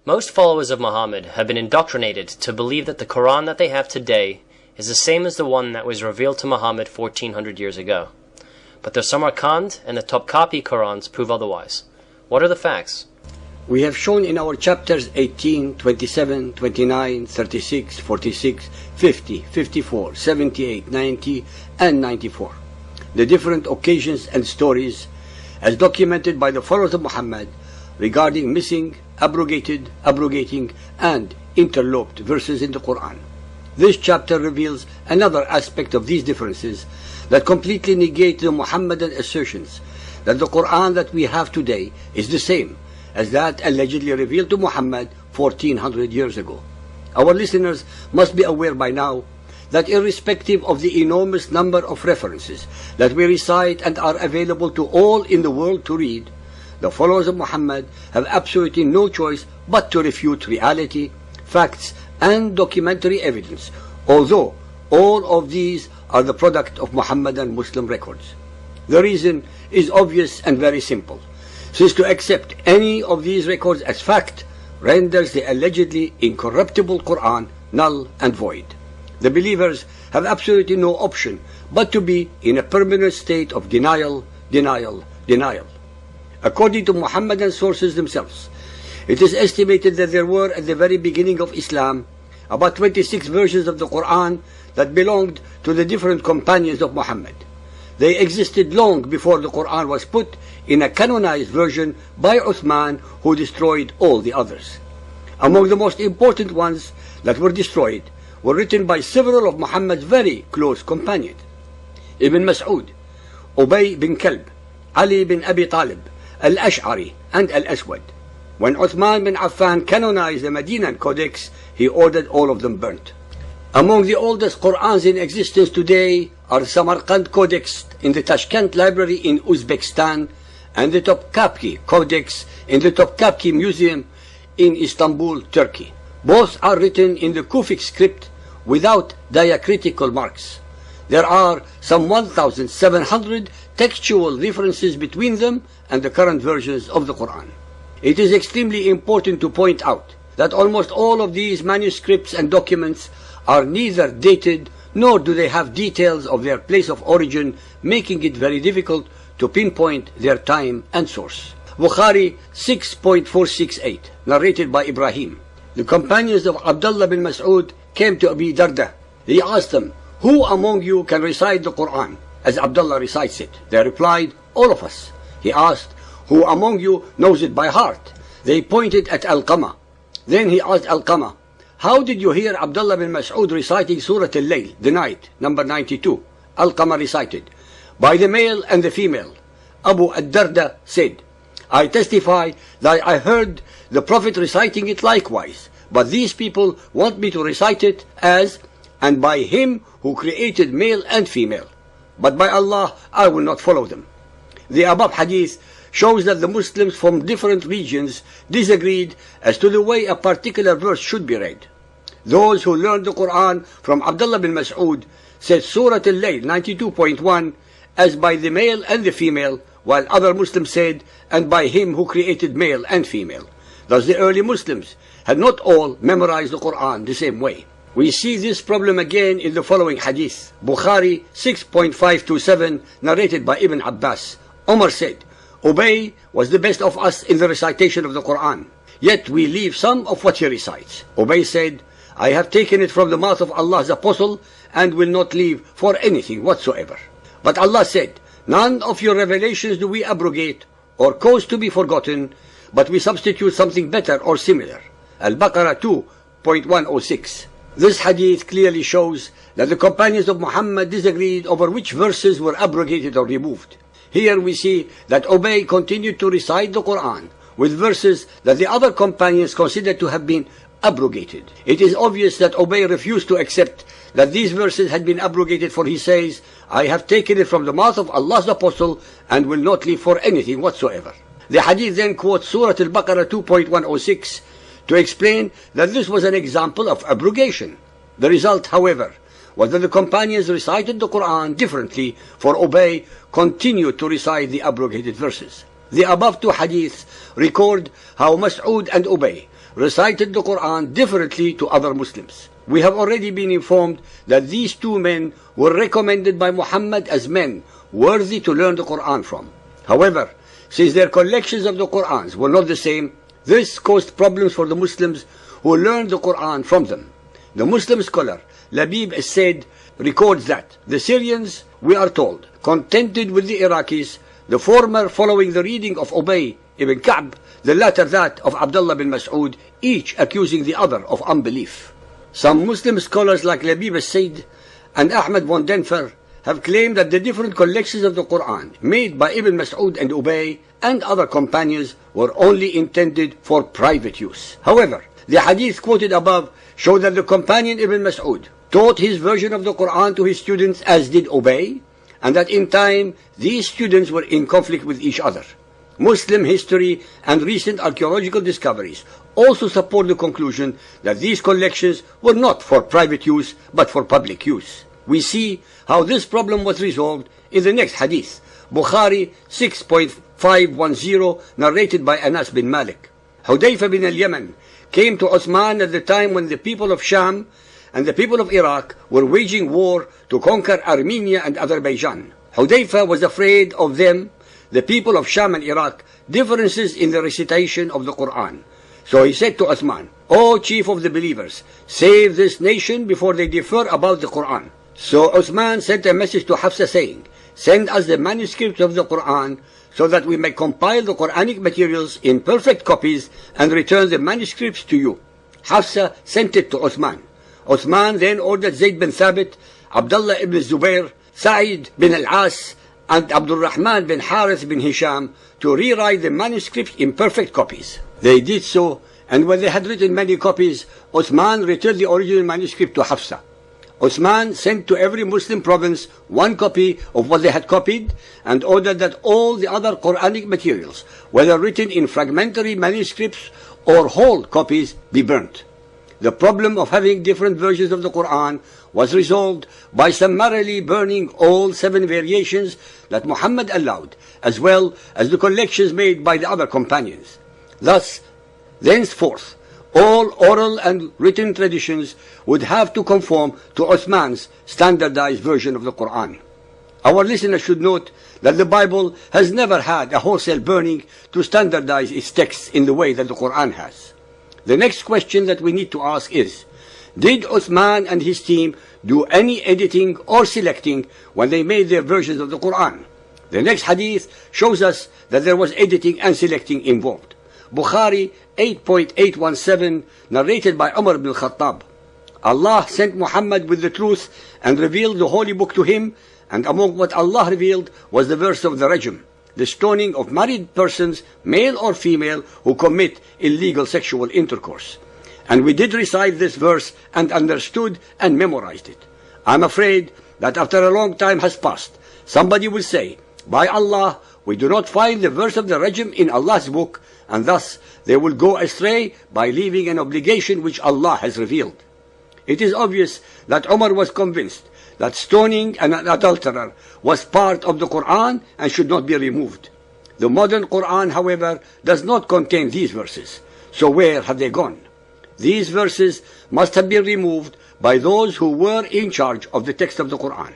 Most followers of Muhammad have been indoctrinated to believe that the Quran that they have today is the same as the one that was revealed to Muhammad 1400 years ago. But the Samarkand and the Topkapi Qurans prove otherwise. What are the facts? We have shown in our chapters 18, 27, 29, 36, 46, 50, 54, 78, 90, and 94 the different occasions and stories as documented by the followers of Muhammad regarding missing, abrogated, abrogating, and interloped verses in the Quran. This chapter reveals another aspect of these differences that completely negate the Muhammadan assertions that the Quran that we have today is the same as that allegedly revealed to Muhammad 1400 years ago. Our listeners must be aware by now that irrespective of the enormous number of references that we recite and are available to all in the world to read, the followers of Muhammad have absolutely no choice but to refute reality, facts, and documentary evidence, although all of these are the product of Muhammadan Muslim records. The reason is obvious and very simple, since to accept any of these records as fact renders the allegedly incorruptible Quran null and void. The believers have absolutely no option but to be in a permanent state of denial, denial, denial. According to Muhammadan sources themselves, it is estimated that there were at the very beginning of Islam about 26 versions of the Quran that belonged to the different companions of Muhammad. They existed long before the Quran was put in a canonized version by Uthman, who destroyed all the others. Among the most important ones that were destroyed were written by several of Muhammad's very close companions: Ibn Mas'ud, Ubay bin Kalb, Ali bin Abi Talib, Al-Ash'ari, and Al-Aswad. When Uthman bin Affan canonized the Medinan Codex, he ordered all of them burnt. Among the oldest Qur'ans in existence today are Samarkand Codex in the Tashkent Library in Uzbekistan and the Topkapi Codex in the Topkapi Museum in Istanbul, Turkey. Both are written in the Kufic script without diacritical marks. There are some 1,700 textual differences between them and the current versions of the Quran. It is extremely important to point out that almost all of these manuscripts and documents are neither dated nor do they have details of their place of origin, making it very difficult to pinpoint their time and source. Bukhari 6.468, narrated by Ibrahim. The companions of Abdullah bin Mas'ud came to Abi Darda. He asked them, "Who among you can recite the Quran as Abdullah recites it?" They replied, "All of us." He asked, "Who among you knows it by heart?" They pointed at Alqamah. Then he asked Alqamah, "How did you hear Abdullah bin Mas'ud reciting Surah Al-Layl, the night, number 92? Alqamah recited, "By the male and the female." Abu ad-Darda said, "I testify that I heard the Prophet reciting it likewise, but these people want me to recite it as, and by him who created male and female. But by Allah, I will not follow them." The above hadith shows that the Muslims from different regions disagreed as to the way a particular verse should be read. Those who learned the Quran from Abdullah bin Mas'ud said Surah Al-Layl 92.1 as by the male and the female, while other Muslims said, and by him who created male and female. Thus the early Muslims had not all memorized the Quran the same way. We see this problem again in the following hadith. Bukhari 6.527, narrated by Ibn Abbas. Umar said, "Ubay was the best of us in the recitation of the Quran, yet we leave some of what he recites." Ubay said, "I have taken it from the mouth of Allah's apostle and will not leave for anything whatsoever." But Allah said, "None of your revelations do we abrogate or cause to be forgotten, but we substitute something better or similar." Al-Baqarah 2.106. This hadith clearly shows that the companions of Muhammad disagreed over which verses were abrogated or removed. Here we see that Ubay continued to recite the Quran with verses that the other companions considered to have been abrogated. It is obvious that Ubay refused to accept that these verses had been abrogated, for he says, "I have taken it from the mouth of Allah's apostle and will not leave for anything whatsoever." The hadith then quotes Surah Al-Baqarah 2.106 to explain that this was an example of abrogation. The result, however, was that the companions recited the Quran differently, for Ubay continued to recite the abrogated verses. The above two hadiths record how Mas'ud and Ubay recited the Quran differently to other Muslims. We have already been informed that these two men were recommended by Muhammad as men worthy to learn the Quran from. However, since their collections of the Qurans were not the same, this caused problems for the Muslims who learned the Quran from them. The Muslim scholar Labib Said records that the Syrians, we are told, contended with the Iraqis, the former following the reading of Ubay ibn Ka'b, the latter that of Abdullah bin Mas'ud, each accusing the other of unbelief. Some Muslim scholars like Labib Said and Ahmad von Denfer have claimed that the different collections of the Quran made by Ibn Mas'ud and Ubay and other companions were only intended for private use. However, the hadith quoted above show that the companion Ibn Mas'ud taught his version of the Quran to his students as did Ubay, and that in time these students were in conflict with each other. Muslim history and recent archaeological discoveries also support the conclusion that these collections were not for private use but for public use. We see how this problem was resolved in the next hadith, Bukhari 6.510, narrated by Anas bin Malik. Hudayfa bin al-Yaman came to Uthman at the time when the people of Sham and the people of Iraq were waging war to conquer Armenia and Azerbaijan. Hudayfa was afraid of them, the people of Sham and Iraq, differences in the recitation of the Quran. So he said to Uthman, "O chief of the believers, save this nation before they differ about the Quran." So Uthman sent a message to Hafsa saying, "Send us the manuscripts of the Quran so that we may compile the Quranic materials in perfect copies and return the manuscripts to you." Hafsa sent it to Uthman. Uthman then ordered Zayd bin Thabit, Abdullah ibn Zubair, Sa'id bin al-As, and Abdul Rahman bin Harith bin Hisham to rewrite the manuscripts in perfect copies. They did so, and when they had written many copies, Uthman returned the original manuscript to Hafsa. Uthman sent to every Muslim province one copy of what they had copied and ordered that all the other Quranic materials, whether written in fragmentary manuscripts or whole copies, be burnt. The problem of having different versions of the Quran was resolved by summarily burning all 7 variations that Muhammad allowed, as well as the collections made by the other companions. Thus, thenceforth, all oral and written traditions would have to conform to Uthman's standardized version of the Quran. Our listeners should note that the Bible has never had a wholesale burning to standardize its texts in the way that the Quran has. The next question that we need to ask is, did Uthman and his team do any editing or selecting when they made their versions of the Quran? The next hadith shows us that there was editing and selecting involved. Bukhari 8.817, narrated by Umar ibn al-Khattab. Allah sent Muhammad with the truth and revealed the holy book to him, and among what Allah revealed was the verse of the rajm, the stoning of married persons, male or female, who commit illegal sexual intercourse. And we did recite this verse and understood and memorized it. I'm afraid that after a long time has passed, somebody will say, "By Allah, we do not find the verse of the rajm in Allah's book," and thus they will go astray by leaving an obligation which Allah has revealed. It is obvious that Umar was convinced that stoning an adulterer was part of the Quran and should not be removed. The modern Quran, however, does not contain these verses. So where have they gone? These verses must have been removed by those who were in charge of the text of the Quran.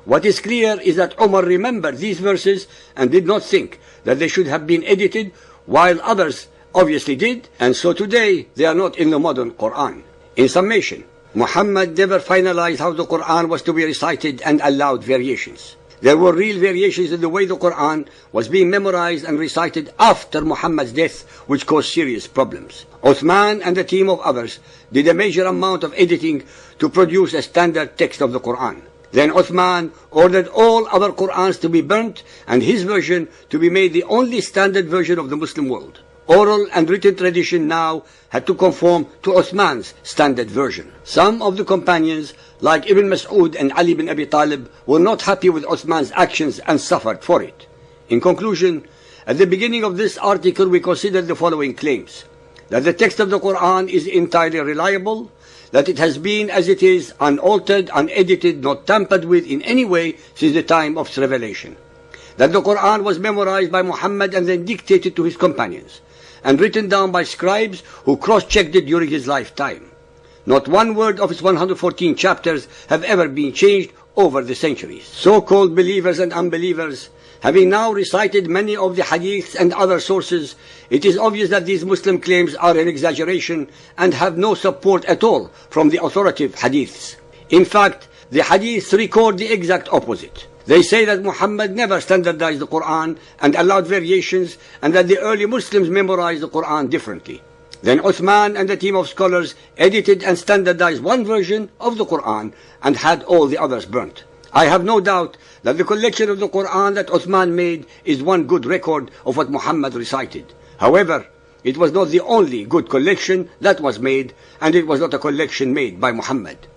What is clear is that Umar remembered these verses and did not think that they should have been edited, while others obviously did, and so today they are not in the modern Quran. In summation, Muhammad never finalized how the Quran was to be recited and allowed variations. There were real variations in the way the Quran was being memorized and recited after Muhammad's death, which caused serious problems. Uthman and a team of others did a major amount of editing to produce a standard text of the Quran. Then Uthman ordered all other Qur'ans to be burnt and his version to be made the only standard version of the Muslim world. Oral and written tradition now had to conform to Uthman's standard version. Some of the companions, like Ibn Mas'ud and Ali bin Abi Talib, were not happy with Uthman's actions and suffered for it. In conclusion, at the beginning of this article we considered the following claims: that the text of the Quran is entirely reliable, that it has been as it is, unaltered, unedited, not tampered with in any way since the time of its revelation, that the Quran was memorized by Muhammad and then dictated to his companions, and written down by scribes who cross-checked it during his lifetime. Not one word of its 114 chapters have ever been changed over the centuries. So-called believers and unbelievers, having now recited many of the hadiths and other sources, it is obvious that these Muslim claims are an exaggeration and have no support at all from the authoritative hadiths. In fact, the hadiths record the exact opposite. They say that Muhammad never standardized the Quran and allowed variations, and that the early Muslims memorized the Quran differently. Then Uthman and a team of scholars edited and standardized one version of the Quran and had all the others burnt. I have no doubt that the collection of the Quran that Uthman made is one good record of what Muhammad recited. However, it was not the only good collection that was made, and it was not a collection made by Muhammad.